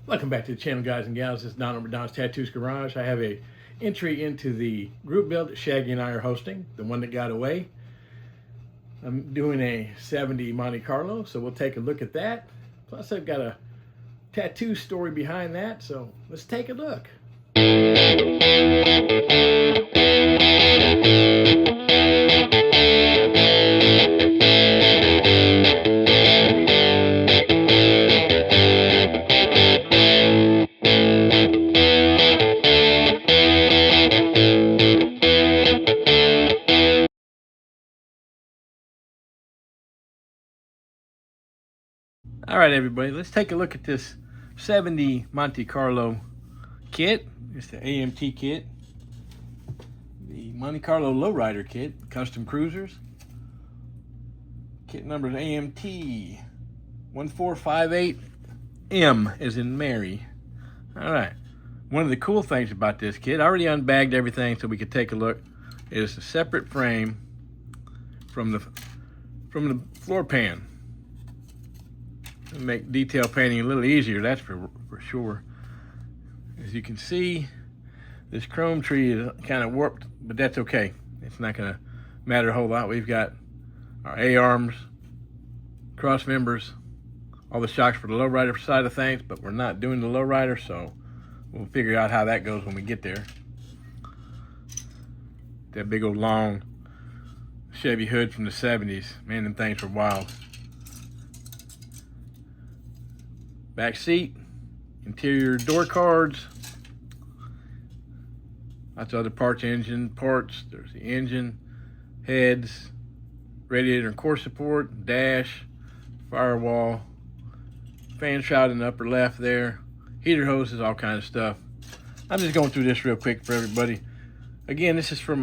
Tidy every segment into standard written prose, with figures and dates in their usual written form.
Welcome back to the channel, guys and gals. This is Don over Don's Tattoos Garage. I have a entry into the group build that Shaggy and I are hosting, the one that got away. I'm doing a 70 Monte Carlo, so we'll take a look at that. Plus, I've got a tattoo story behind that, so let's take a look. All right, everybody, let's take a look at this 70 Monte Carlo kit. It's the AMT kit, the Monte Carlo LowRider kit, custom cruisers. Kit number is AMT 1458M as in Mary. All right, one of the cool things about this kit, I already unbagged everything so we could take a look, is a separate frame from the floor pan. Make detail painting a little easier, that's for sure. As you can see, this chrome tree is kind of warped, but that's okay. It's not going to matter a whole lot. We've got our A-arms, cross members, all the shocks for the LowRider side of things, but we're not doing the LowRider, so we'll figure out how that goes when we get there. That big old long Chevy hood from the 70s. Man, them things were wild. Back seat, interior door cards, lots of other parts, engine parts. There's the engine, heads, radiator and core support, dash, firewall, fan shroud in the upper left there, heater hoses, all kinds of stuff. I'm just going through this real quick for everybody. Again, this is for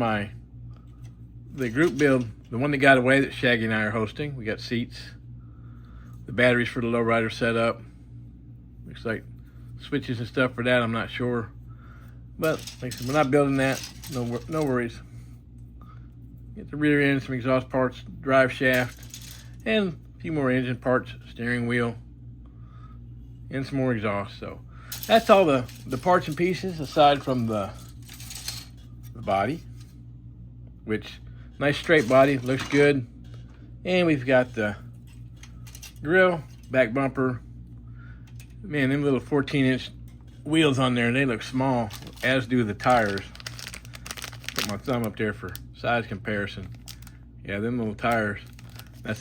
the group build, the one that got away that Shaggy and I are hosting. We got seats, the batteries for the LowRider setup. Looks like switches and stuff for that, I'm not sure. But like I said, we're not building that, no worries. Get the rear end, some exhaust parts, drive shaft, and a few more engine parts, steering wheel, and some more exhaust. So that's all the parts and pieces aside from the body, which nice straight body, looks good. And we've got the grill, back bumper. Man, them little 14-inch wheels on there, they look small, as do the tires. Put my thumb up there for size comparison. Yeah, them little tires. I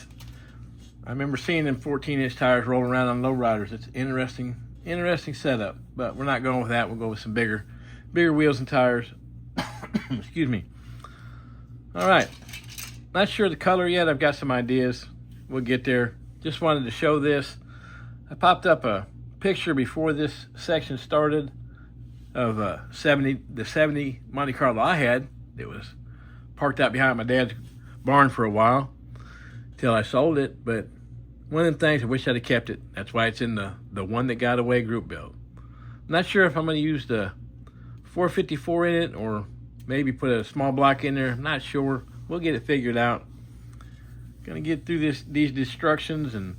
remember seeing them 14-inch tires rolling around on LowRiders. It's interesting setup. But we're not going with that. We'll go with some bigger wheels and tires. Excuse me. All right. Not sure the color yet. I've got some ideas. We'll get there. Just wanted to show this. I popped up a picture before this section started of the 70 Monte Carlo I had. It was parked out behind my dad's barn for a while till I sold it, but one of them things I wish I'd have kept it. That's why it's in the one that got away group build. I'm not sure if I'm going to use the 454 in it or maybe put a small block in there. I'm not sure. We'll get it figured out. Gonna get through these instructions and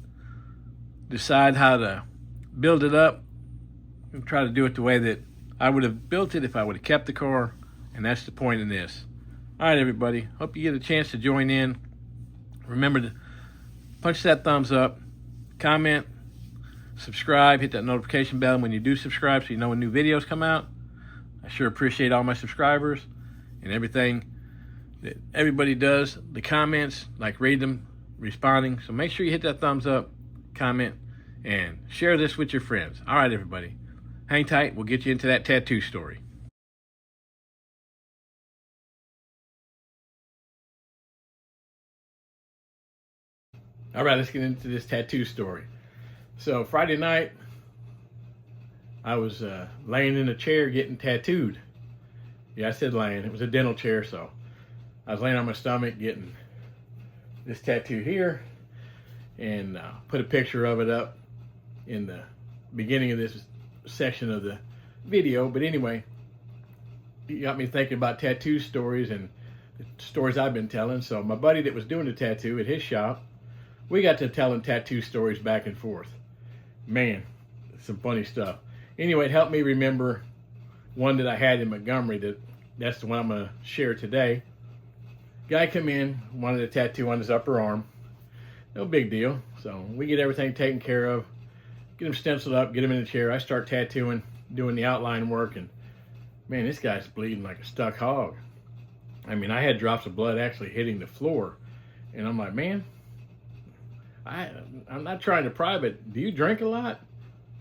decide how to build it up and try to do it the way that I would have built it if I would have kept the car, and that's the point in this. All right, everybody, hope you get a chance to join in. Remember to punch that thumbs up, comment, subscribe, hit that notification bell when you do subscribe so you know when new videos come out. I sure appreciate all my subscribers and everything that everybody does, the comments, like read them, responding. So make sure you hit that thumbs up, comment, and share this with your friends. All right, everybody. Hang tight. We'll get you into that tattoo story. All right, let's get into this tattoo story. So Friday night, I was laying in a chair getting tattooed. Yeah, I said laying. It was a dental chair, so I was laying on my stomach getting this tattoo here, and put a picture of it up in the beginning of this section of the video. But anyway, you got me thinking about tattoo stories and the stories I've been telling. So my buddy that was doing the tattoo at his shop, we got to telling tattoo stories back and forth. Man, some funny stuff. Anyway, it helped me remember one that I had in Montgomery. That's the one I'm going to share today. Guy come in, wanted a tattoo on his upper arm. No big deal. So we get everything taken care of, get him stenciled up, get him in the chair. I start tattooing, doing the outline work, and man, this guy's bleeding like a stuck hog. I mean, I had drops of blood actually hitting the floor, and I'm like, man, I'm not trying to pry, but do you drink a lot?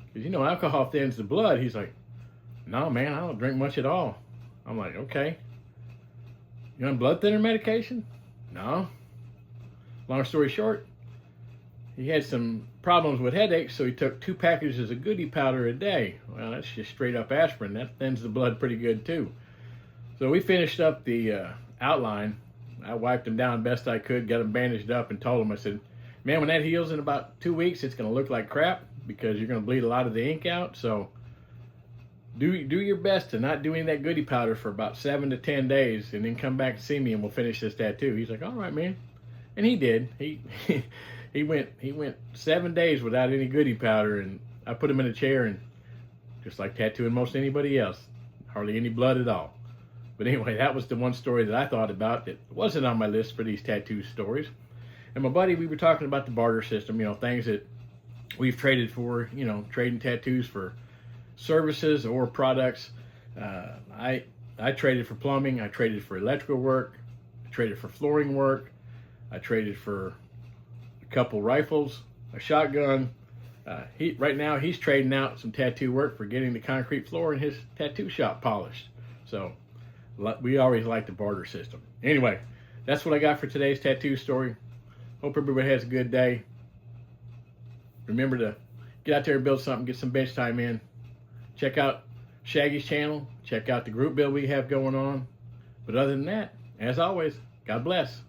Because, you know, alcohol thins the blood. He's like, no, man, I don't drink much at all. I'm like, okay. You on blood thinner medication? No. Long story short, he had some problems with headaches, so he took 2 packages of goody powder a day. Well, that's just straight up aspirin. That thins the blood pretty good too. So we finished up the outline. I wiped him down best I could, got him bandaged up, and told him, I said, man, when that heals in about 2 weeks, it's going to look like crap because you're going to bleed a lot of the ink out. So do your best to not do any of that goody powder for about 7 to 10 days, and then come back and see me, and we'll finish this tattoo. He's like, all right, man. And he did. He went 7 days without any goody powder, and I put him in a chair, and just like tattooing most anybody else, hardly any blood at all. But anyway, that was the one story that I thought about that wasn't on my list for these tattoo stories. And my buddy, we were talking about the barter system, you know, things that we've traded for, you know, trading tattoos for services or products. I traded for plumbing, I traded for electrical work, I traded for flooring work, I traded for a couple rifles, a shotgun. Right now he's trading out some tattoo work for getting the concrete floor in his tattoo shop polished. So we always like the barter system. Anyway, that's what I got for today's tattoo story. Hope everybody has a good day. Remember to get out there and build something, get some bench time in. Check out Shaggy's channel. Check out the group build we have going on. But other than that, as always, God bless.